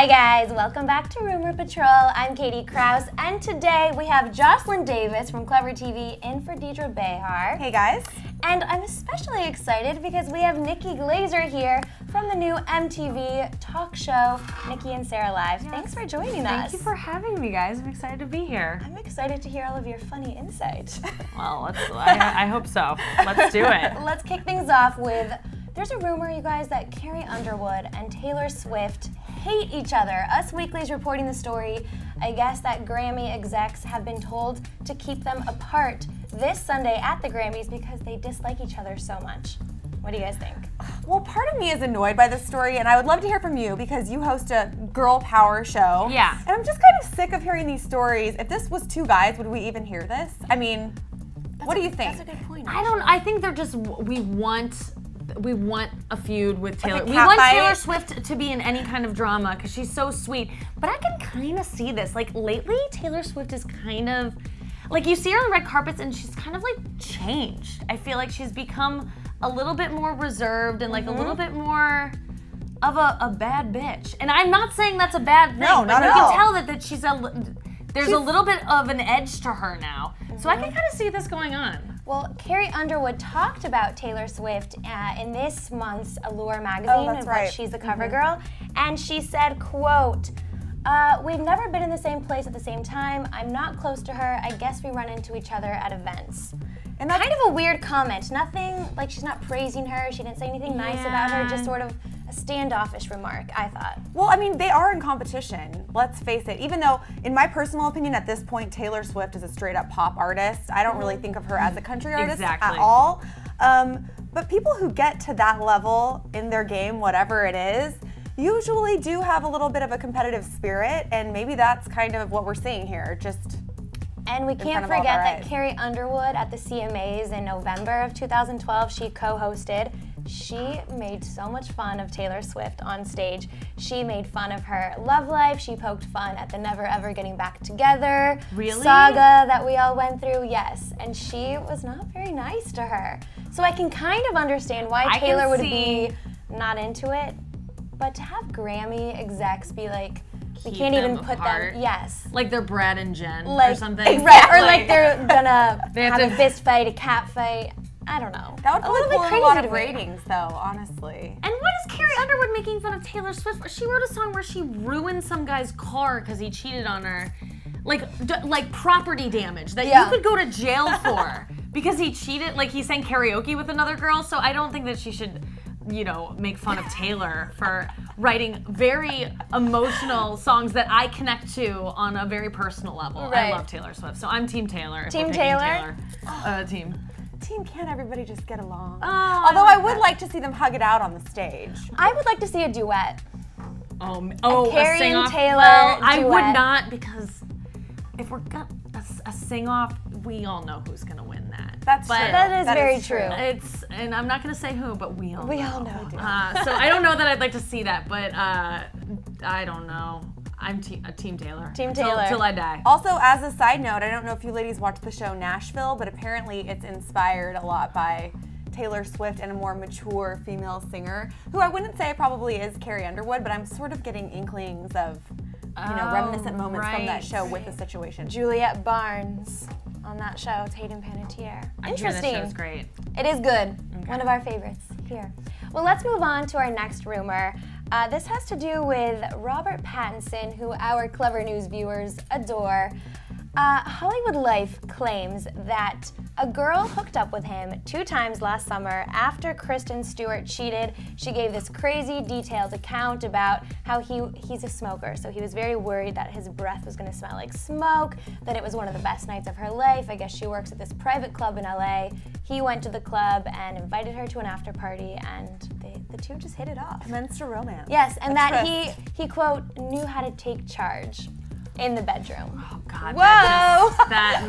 Hi guys, welcome back to Rumor Patrol. I'm Katie Krause, and today we have Jocelyn Davis from Clever TV in for Deidre Behar. Hey guys. And I'm especially excited because we have Nikki Glaser here from the new MTV talk show, Nikki and Sarah Live. Yes. Thanks for joining us. Thank you for having me, guys. I'm excited to be here. I'm excited to hear all of your funny insight. Well, I hope so. Let's do it. Let's kick things off with, there's a rumor, you guys, that Carrie Underwood and Taylor Swift hate each other. Us Weekly's reporting the story. I guess that Grammy execs have been told to keep them apart this Sunday at the Grammys because they dislike each other so much. What do you guys think? Well, part of me is annoyed by this story, and I would love to hear from you because you host a girl power show. Yeah. And I'm just kind of sick of hearing these stories. If this was two guys, would we even hear this? I mean, what do you think? That's a good point. I think they're just, we want a feud with Taylor. Like a we cat want fight? Taylor Swift to be in any kind of drama because she's so sweet. But I can kind of see this. Like lately, Taylor Swift is kind of, like you see her on the red carpets and she's kind of like changed. I feel like she's become a little bit more reserved and like a little bit more of a bad bitch. And I'm not saying that's a bad thing. No, not but at you all. can tell that she's there's a little bit of an edge to her now. So I can kind of see this going on. Well, Carrie Underwood talked about Taylor Swift in this month's Allure magazine, that's of right. which she's the cover girl, and she said, quote, we've never been in the same place at the same time. I'm not close to her. I guess we run into each other at events. And that's kind of a weird comment. Nothing, like she's not praising her. She didn't say anything nice about her, just sort of a standoffish remark, I thought. Well, I mean, they are in competition. Let's face it. Even though, in my personal opinion, at this point, Taylor Swift is a straight-up pop artist. I don't really think of her as a country artist at all. But people who get to that level in their game, whatever it is, usually do have a little bit of a competitive spirit, and maybe that's kind of what we're seeing here. And we can't forget that Carrie Underwood at the CMAs in November of 2012, she co-hosted. She made so much fun of Taylor Swift on stage. She made fun of her love life. She poked fun at the never ever getting back together saga that we all went through. Yes, and she was not very nice to her. So I can kind of understand why Taylor would be not into it, but to have Grammy execs be like, we can't even put them, like they're Brad and Jen like, or something. Right, or like they're gonna have a fist fight, a cat fight. I don't know. That would probably pull a lot of ratings, though, honestly. And what is Carrie Underwood making fun of Taylor Swift for? She wrote a song where she ruined some guy's car because he cheated on her. Like property damage that you could go to jail for because he cheated, like he sang karaoke with another girl. So I don't think that she should, you know, make fun of Taylor for writing very emotional songs that I connect to on a very personal level. I love Taylor Swift, so I'm Team Taylor. Team Taylor? Team, can't everybody just get along? Although I would like to see them hug it out on the stage. I would like to see a duet. A Carrie and Taylor Well, duet. I would not, because if we're gonna a sing-off, we all know who's gonna win that. That's true. That is very true. And I'm not gonna say who, but we all know. We all know. So I don't know that I'd like to see that, but I don't know. I'm Team Taylor. Team Taylor. Till I die. Also, as a side note, I don't know if you ladies watched the show Nashville, but apparently it's inspired a lot by Taylor Swift and a more mature female singer, who I wouldn't say probably is Carrie Underwood, but I'm sort of getting inklings of, you know, reminiscent moments from that show with the situation. Juliette Barnes on that show, Hayden Panettiere. Interesting. That show's great. It is good. Okay. One of our favorites here. Well, let's move on to our next rumor. This has to do with Robert Pattinson, who our Clever News viewers adore. Hollywood Life claims that a girl hooked up with him 2 times last summer after Kristen Stewart cheated. She gave this crazy detailed account about how he's a smoker, so he was very worried that his breath was going to smell like smoke, that it was one of the best nights of her life. I guess she works at this private club in LA. He went to the club and invited her to an after party, and the two just hit it off. Commenced a romance. Yes, and that he quote, knew how to take charge in the bedroom. Oh God. Whoa!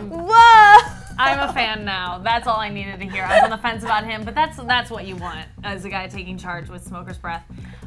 Whoa! I'm a fan now. That's all I needed to hear. I was on the fence about him, but that's what you want as a guy taking charge with smoker's breath.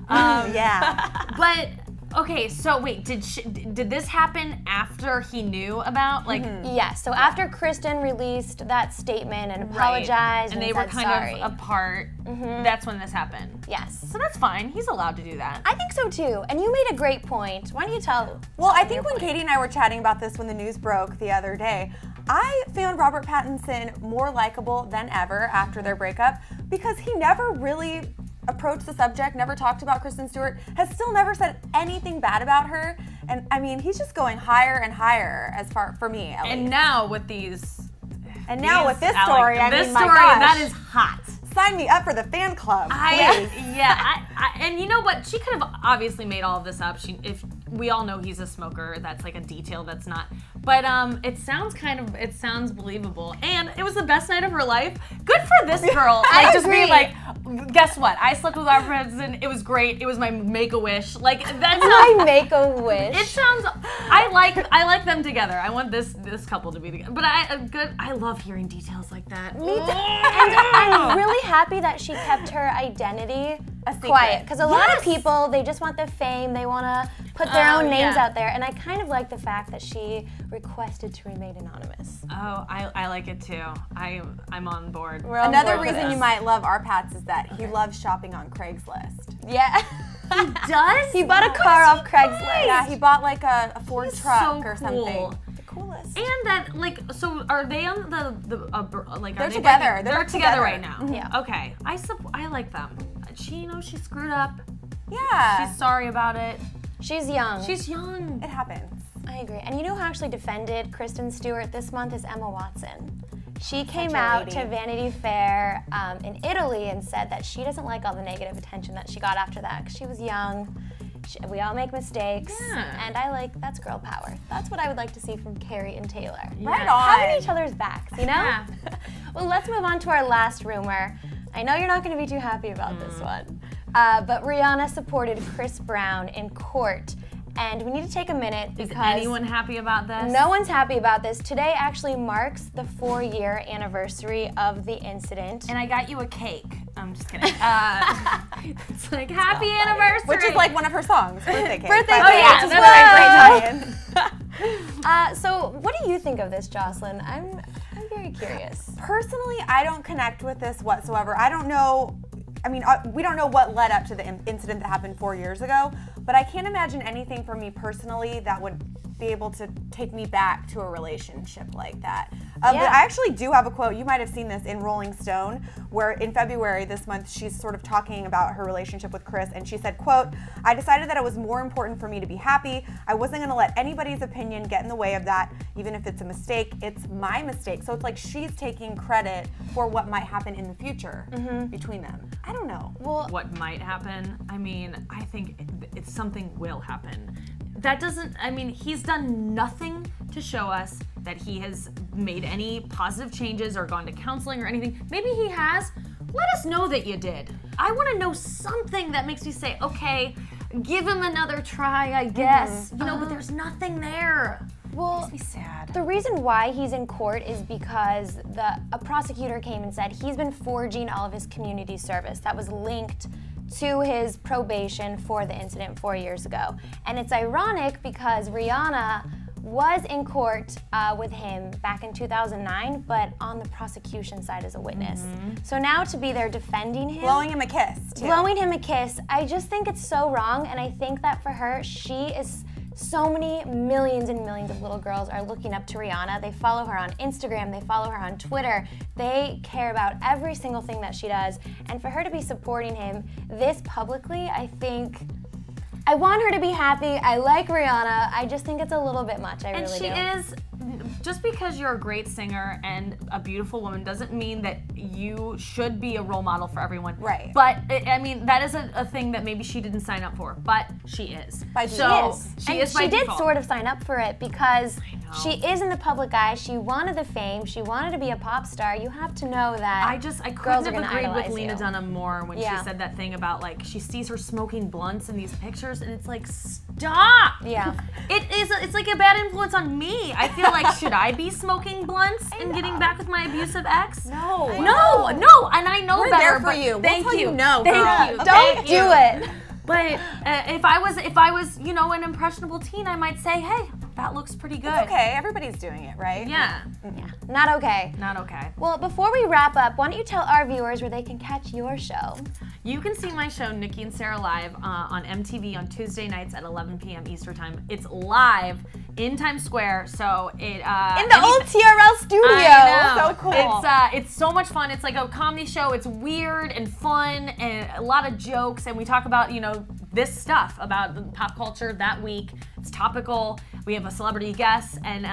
Yeah. But Okay, so wait, did this happen after he knew about Yes. So after Kristen released that statement and apologized and they were kind of apart, that's when this happened. Yes. So that's fine. He's allowed to do that. I think so too. And you made a great point. Why don't you tell? Well, I think when Katie and I were chatting about this when the news broke the other day, I found Robert Pattinson more likable than ever after their breakup because he never really approached the subject, never talked about Kristen Stewart, has still never said anything bad about her. And I mean, he's just going higher and higher as far, for me at least. And now with these... And now with this story, I mean, my gosh. That is hot. Sign me up for the fan club, please. And you know what? She could have obviously made all of this up. If we all know he's a smoker, that's like a detail that's not. But it sounds believable. And it was the best night of her life. Good for this girl. I just agree. Being like, guess what? I slept with Robert Pattinson. It was great. It was my make-a-wish. Like that's my make-a-wish. It sounds. I like them together. I want this couple to be together. But I love hearing details like that. Me too. And I'm really happy that she kept her identity quiet. Because a lot of people, they just want the fame. They want to put their own names out there. And I kind of like the fact that she requested to remain anonymous. Oh, I like it too. I'm on board. Another reason you might love our Pats is that he loves shopping on Craigslist. Yeah. He does? He bought a car off Craigslist. Yeah, he bought like a Ford truck or something. Coolest. And that, so are they on they're together. They're together right now. Mm-hmm. Yeah. Okay. I like them. She screwed up. Yeah. She's sorry about it. She's young. She's young. It happens. I agree. And you know who actually defended Kristen Stewart this month is Emma Watson. She came out to Vanity Fair in Italy and said that she doesn't like all the negative attention that she got after that because she was young. We all make mistakes, and that's girl power. That's what I would like to see from Carrie and Taylor. Yeah. Right on. Having each other's backs, you know? Yeah. Well, let's move on to our last rumor. I know you're not going to be too happy about this one, but Rihanna supported Chris Brown in court. And we need to take a minute because... Is anyone happy about this? No one's happy about this. Today actually marks the 4-year anniversary of the incident. And I got you a cake. I'm just kidding. It's like, happy anniversary! Which is like one of her songs, birthday cake. Birthday cake. Yeah, that's great tie-in. So what do you think of this, Jocelyn? I'm very curious. Personally, I don't connect with this whatsoever. I don't know... I mean, we don't know what led up to the incident that happened 4 years ago, but I can't imagine anything for me personally that would be able to take me back to a relationship like that. But I actually do have a quote. You might have seen this in Rolling Stone, where in February this month, she's sort of talking about her relationship with Chris, and she said, quote, "I decided that it was more important for me to be happy. I wasn't going to let anybody's opinion get in the way of that, even if it's a mistake. It's my mistake." So it's like she's taking credit for what might happen in the future between them. I don't know. Well, what might happen? I mean, I think it's something will happen. That doesn't, I mean, he's done nothing to show us that he has made any positive changes or gone to counseling or anything. Maybe he has. Let us know that you did. I want to know something that makes me say, okay, give him another try, I guess. You know, but there's nothing there. Well, makes me sad. The reason why he's in court is because a prosecutor came and said he's been forging all of his community service that was linked to his probation for the incident 4 years ago. And it's ironic because Rihanna was in court with him back in 2009, but on the prosecution side as a witness. So now to be there defending him. Blowing him a kiss, too. Blowing him a kiss. I just think it's so wrong, and I think that for her, so many millions and millions of little girls are looking up to Rihanna. They follow her on Instagram, they follow her on Twitter. They care about every single thing that she does. And for her to be supporting him this publicly, I think, I want her to be happy. I like Rihanna. I just think it's a little bit much, I really do. And she is, just because you're a great singer and a beautiful woman doesn't mean that you should be a role model for everyone. Right. But, I mean, that is a thing that maybe she didn't sign up for, but she is. She did sort of sign up for it because she is in the public eye. She wanted the fame. She wanted to be a pop star. You have to know that I couldn't have agreed with Lena Dunham more when she said that thing about, like, she sees her smoking blunts in these pictures and it's like, stop! Yeah. It's like a bad influence on me. I feel like, should I be smoking blunts and getting back with my abusive ex? No. No, and I know We're better. There for you. Thank we'll you. Tell you no, Thank you. Don't do it. But if I was, you know, an impressionable teen, I might say, hey, that looks pretty good. It's okay, everybody's doing it, right? Yeah. Yeah, not okay. Not okay. Well, before we wrap up, why don't you tell our viewers where they can catch your show? You can see my show, Nikki and Sarah Live, on MTV on Tuesday nights at 11 p.m. Eastern Time. It's live in Times Square, so it in the old TRL studio. I know. So cool. It's so much fun. It's like a comedy show. It's weird and fun and a lot of jokes, and we talk about, you know, this stuff about pop culture that week. It's topical. We have a celebrity guest, and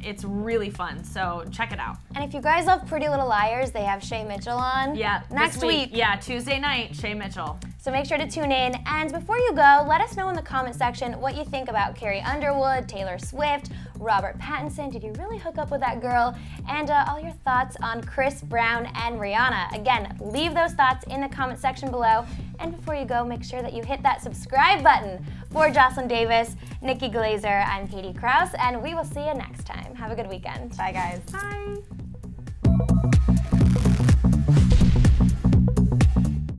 it's really fun. So check it out. And if you guys love Pretty Little Liars, they have Shay Mitchell on. Yeah, next week. Yeah, Tuesday night, Shay Mitchell. So make sure to tune in. And before you go, let us know in the comment section what you think about Carrie Underwood, Taylor Swift, Robert Pattinson. Did you really hook up with that girl? And all your thoughts on Chris Brown and Rihanna. Again, leave those thoughts in the comment section below. And before you go, make sure that you hit that subscribe button. For Jocelyn Davis, Nikki Glaser, I'm Katie Krause, and we will see you next time. Have a good weekend. Bye, guys. Bye.